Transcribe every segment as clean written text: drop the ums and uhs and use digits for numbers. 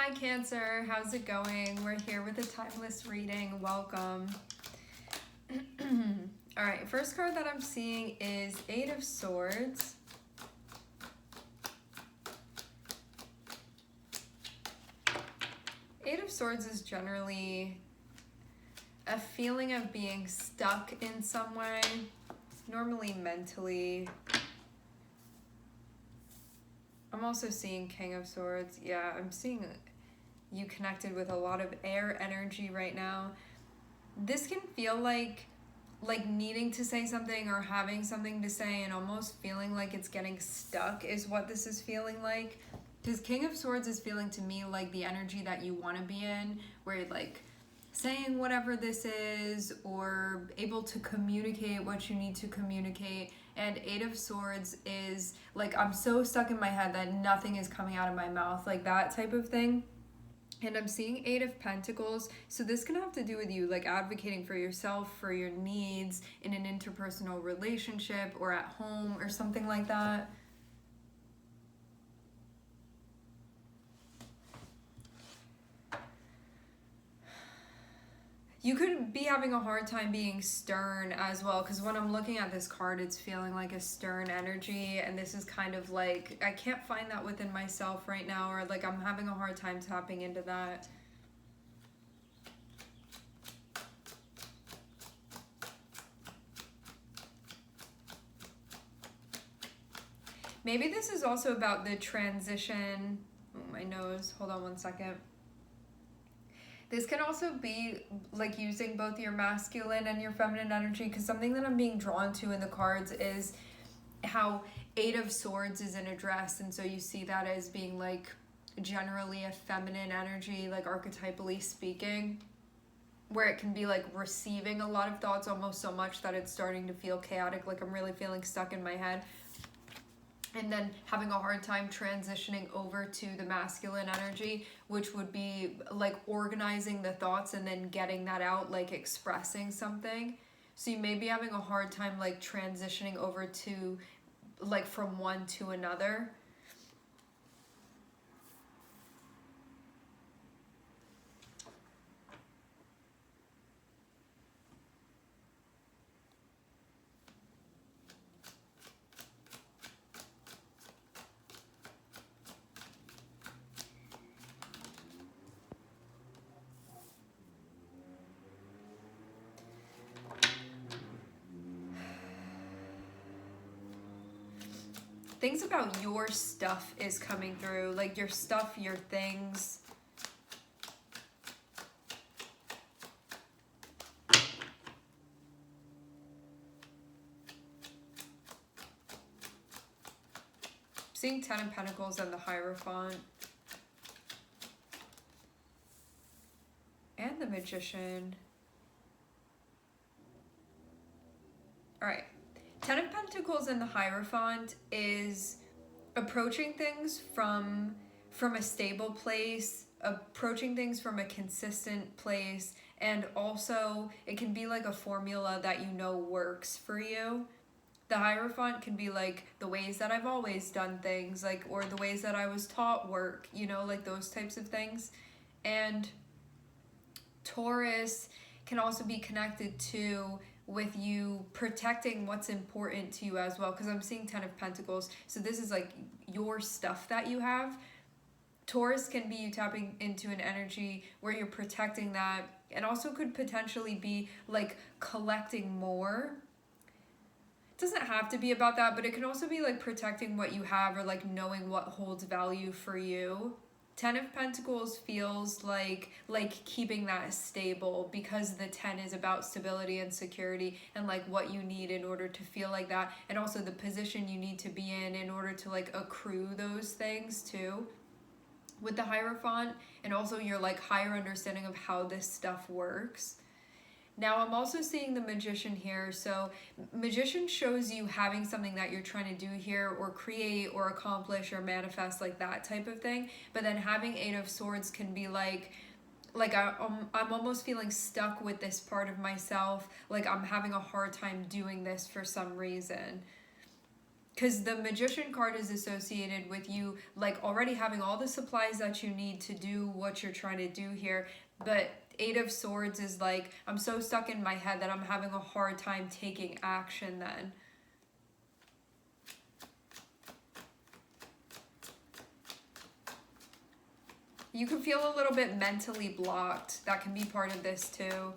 Hi Cancer, how's it going? We're here with a timeless reading. Welcome. All right, first card that I'm seeing is Eight of Swords. Eight of Swords is generally a feeling of being stuck in some way, normally mentally. I'm also seeing King of Swords. Yeah, I'm seeing you connected with a lot of air energy right now. This can feel like needing to say something or having something to say and almost feeling like it's getting stuck is what this is feeling like. Because King of Swords is feeling to me like the energy that you want to be in, where you're like saying whatever this is or able to communicate what you need to communicate. And Eight of Swords is like, I'm so stuck in my head that nothing is coming out of my mouth, like that type of thing. And I'm seeing Eight of Pentacles. So this can have to do with you like advocating for yourself, for your needs in an interpersonal relationship or at home or something like that. You could be having a hard time being stern as well, because when I'm looking at this card, it's feeling like a stern energy, and this is kind of like, I can't find that within myself right now, or like I'm having a hard time tapping into that. Maybe this is also about the transition. Oh, my nose. Hold on one second. This can also be like using both your masculine and your feminine energy, because something that I'm being drawn to in the cards is how Eight of Swords is in a dress, and so you see that as being like generally a feminine energy, like archetypally speaking, where it can be like receiving a lot of thoughts almost so much that it's starting to feel chaotic, like I'm really feeling stuck in my head. And then having a hard time transitioning over to the masculine energy, which would be like organizing the thoughts and then getting that out, like expressing something. So you may be having a hard time like transitioning over to like from one to another. Things about your stuff is coming through, like your stuff, your things. Seeing Ten of Pentacles and the Hierophant. And the Magician. Alright. Ten of Pentacles and the Hierophant is approaching things from a stable place, approaching things from a consistent place, and also it can be like a formula that you know works for you. The Hierophant can be like the ways that I've always done things, like, or the ways that I was taught work, you know, like those types of things. And Taurus can also be connected to with you protecting what's important to you as well, because I'm seeing Ten of Pentacles, so this is like your stuff that you have. Taurus can be you tapping into an energy where you're protecting that, and also could potentially be like collecting more. It doesn't have to be about that, but it can also be like protecting what you have, or like knowing what holds value for you. Ten of Pentacles feels like keeping that stable, because the 10 is about stability and security and like what you need in order to feel like that, and also the position you need to be in order to like accrue those things too with the Hierophant, and also your like higher understanding of how this stuff works. Now I'm also seeing the Magician here. So Magician shows you having something that you're trying to do here, or create or accomplish or manifest, like that type of thing. But then having Eight of Swords can be like I'm almost feeling stuck with this part of myself, like I'm having a hard time doing this for some reason. because the Magician card is associated with you like already having all the supplies that you need to do what you're trying to do here. But Eight of Swords is like, I'm so stuck in my head that I'm having a hard time taking action then. You can feel a little bit mentally blocked. That can be part of this too.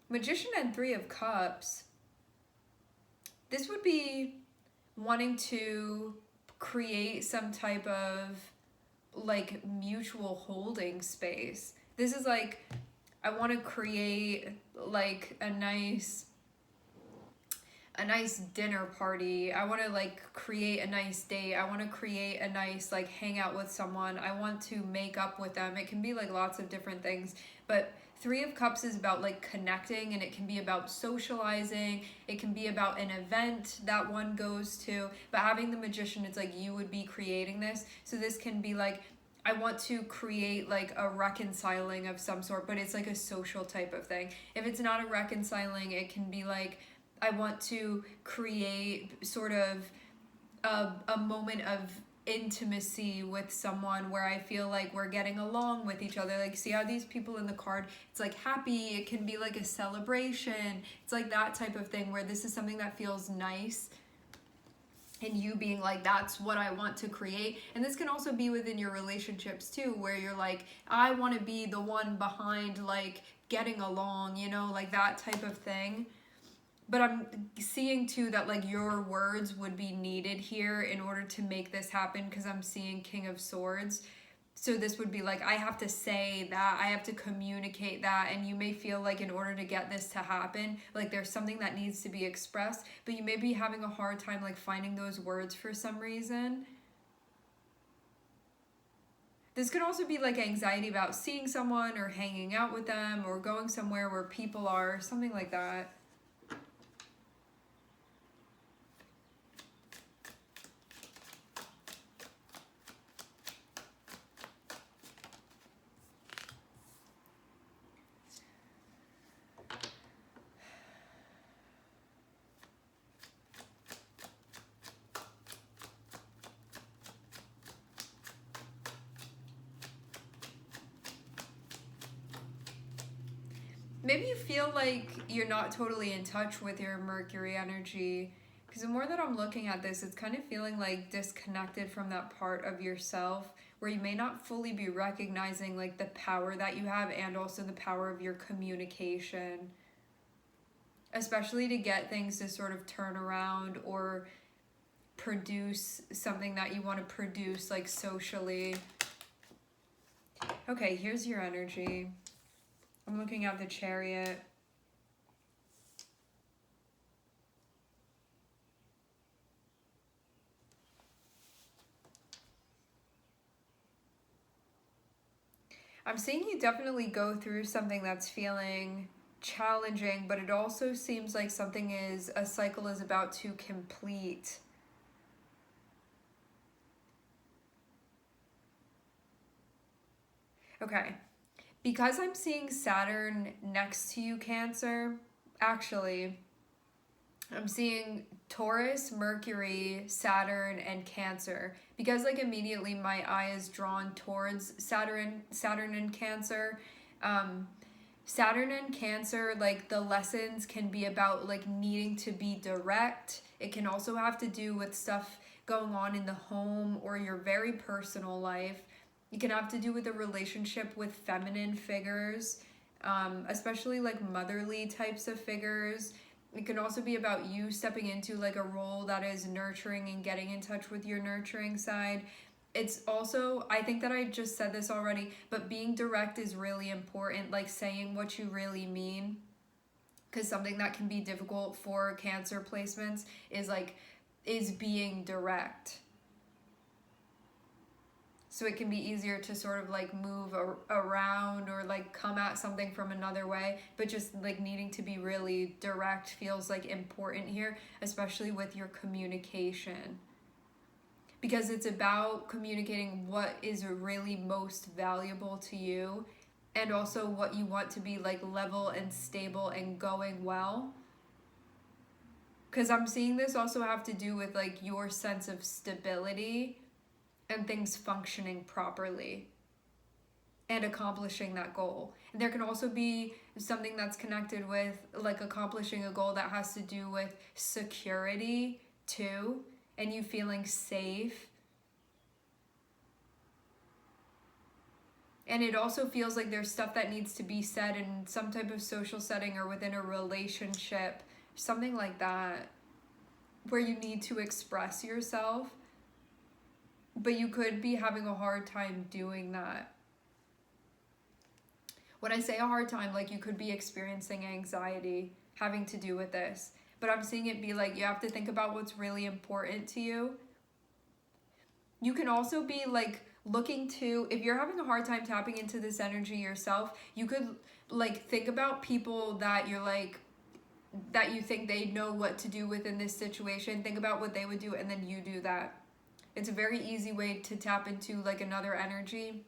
Magician and Three of Cups. This would be wanting to create some type of like mutual holding space. This is like, I want to create like a nice dinner party. I want to like create a nice date. I want to create a nice like hangout with someone. I want to make up with them. It can be like lots of different things, but Three of Cups is about like connecting, and it can be about socializing. It can be about an event that one goes to. But having the Magician, it's like you would be creating this. So this can be like, I want to create like a reconciling of some sort, but it's like a social type of thing. If it's not a reconciling, it can be like, I want to create sort of a moment of intimacy with someone where I feel like we're getting along with each other. Like, see how these people in the card, it's like happy, it can be like a celebration. It's like that type of thing where this is something that feels nice, and you being like, that's what I want to create. And this can also be within your relationships too, where you're like, I want to be the one behind like getting along, you know, like that type of thing. But I'm seeing too that like your words would be needed here in order to make this happen, because I'm seeing King of Swords. So this would be like, I have to say that, I have to communicate that, and you may feel like in order to get this to happen, like there's something that needs to be expressed, but you may be having a hard time like finding those words for some reason. This could also be like anxiety about seeing someone or hanging out with them or going somewhere where people are, something like that. Maybe you feel like you're not totally in touch with your Mercury energy, because the more that I'm looking at this, it's kind of feeling like disconnected from that part of yourself where you may not fully be recognizing like the power that you have, and also the power of your communication, especially to get things to sort of turn around or produce something that you want to produce like socially. Okay, here's your energy. I'm looking at the Chariot. I'm seeing you definitely go through something that's feeling challenging, but it also seems like a cycle is about to complete. Okay. Because I'm seeing Saturn next to you, Cancer, actually, I'm seeing Taurus, Mercury, Saturn, and Cancer. Because like immediately my eye is drawn towards Saturn and Cancer. Saturn and Cancer, like the lessons can be about like needing to be direct. It can also have to do with stuff going on in the home or your very personal life. It can have to do with a relationship with feminine figures, especially like motherly types of figures. It can also be about you stepping into like a role that is nurturing and getting in touch with your nurturing side. It's also, I think that I just said this already, but being direct is really important, like saying what you really mean. Because something that can be difficult for Cancer placements is being direct. So it can be easier to sort of like move around or like come at something from another way, but just like needing to be really direct feels like important here, especially with your communication. Because it's about communicating what is really most valuable to you, and also what you want to be like level and stable and going well. Because I'm seeing this also have to do with like your sense of stability and things functioning properly and accomplishing that goal. And there can also be something that's connected with like accomplishing a goal that has to do with security too, and you feeling safe. And it also feels like there's stuff that needs to be said in some type of social setting or within a relationship, something like that, where you need to express yourself, but you could be having a hard time doing that. When I say a hard time, like you could be experiencing anxiety having to do with this, but I'm seeing it be like you have to think about what's really important to you. You can also be like looking to, if you're having a hard time tapping into this energy yourself, you could like think about people that you're like, that you think they know what to do within this situation. Think about what they would do and then you do that. It's a very easy way to tap into like another energy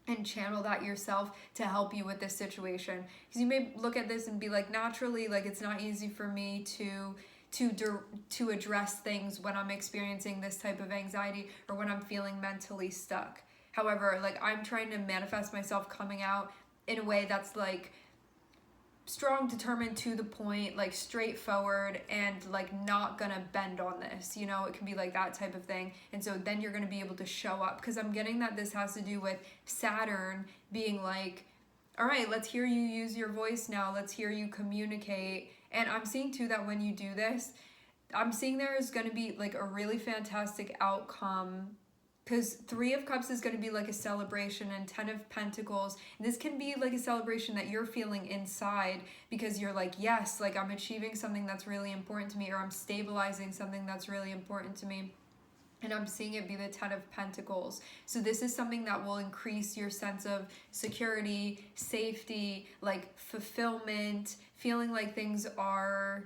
and channel that yourself to help you with this situation. Because you may look at this and be like, naturally, like it's not easy for me to address things when I'm experiencing this type of anxiety or when I'm feeling mentally stuck. However, like I'm trying to manifest myself coming out in a way that's like strong, determined, to the point, like straightforward, and like not gonna bend on this, you know. It can be like that type of thing. And so then you're gonna be able to show up, because I'm getting that this has to do with Saturn being like, all right, let's hear you use your voice now, let's hear you communicate. And I'm seeing too that when you do this, I'm seeing there is going to be like a really fantastic outcome, because 3 of Cups is going to be like a celebration, and 10 of Pentacles, and this can be like a celebration that you're feeling inside, because you're like, yes, like I'm achieving something that's really important to me, or I'm stabilizing something that's really important to me. And I'm seeing it be the 10 of Pentacles. So this is something that will increase your sense of security, safety, like fulfillment, feeling like things are,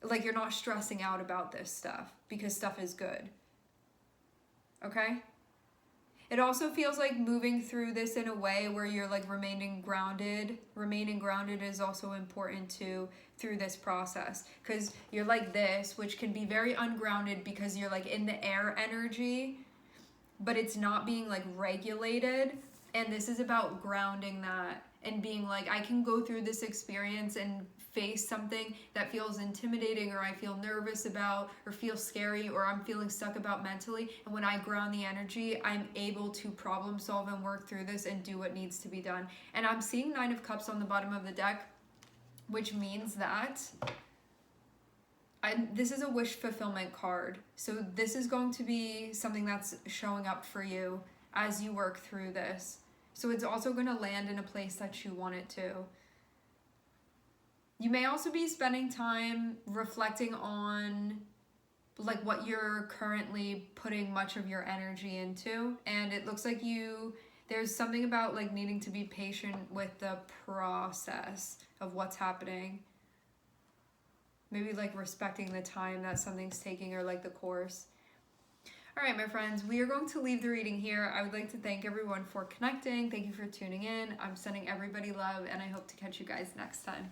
like you're not stressing out about this stuff because stuff is good. Okay? It also feels like moving through this in a way where you're like remaining grounded. Remaining grounded is also important too through this process, because you're like this, which can be very ungrounded because you're like in the air energy, but it's not being like regulated. And this is about grounding that and being like, I can go through this experience and face something that feels intimidating, or I feel nervous about, or feel scary, or I'm feeling stuck about mentally. And when I ground the energy, I'm able to problem solve and work through this and do what needs to be done. And I'm seeing 9 of Cups on the bottom of the deck, which means that this is a wish fulfillment card. So this is going to be something that's showing up for you as you work through this. So it's also going to land in a place that you want it to. You may also be spending time reflecting on like what you're currently putting much of your energy into. And it looks like there's something about like needing to be patient with the process of what's happening. Maybe like respecting the time that something's taking, or like the course. All right, my friends, we are going to leave the reading here. I would like to thank everyone for connecting. Thank you for tuning in. I'm sending everybody love, and I hope to catch you guys next time.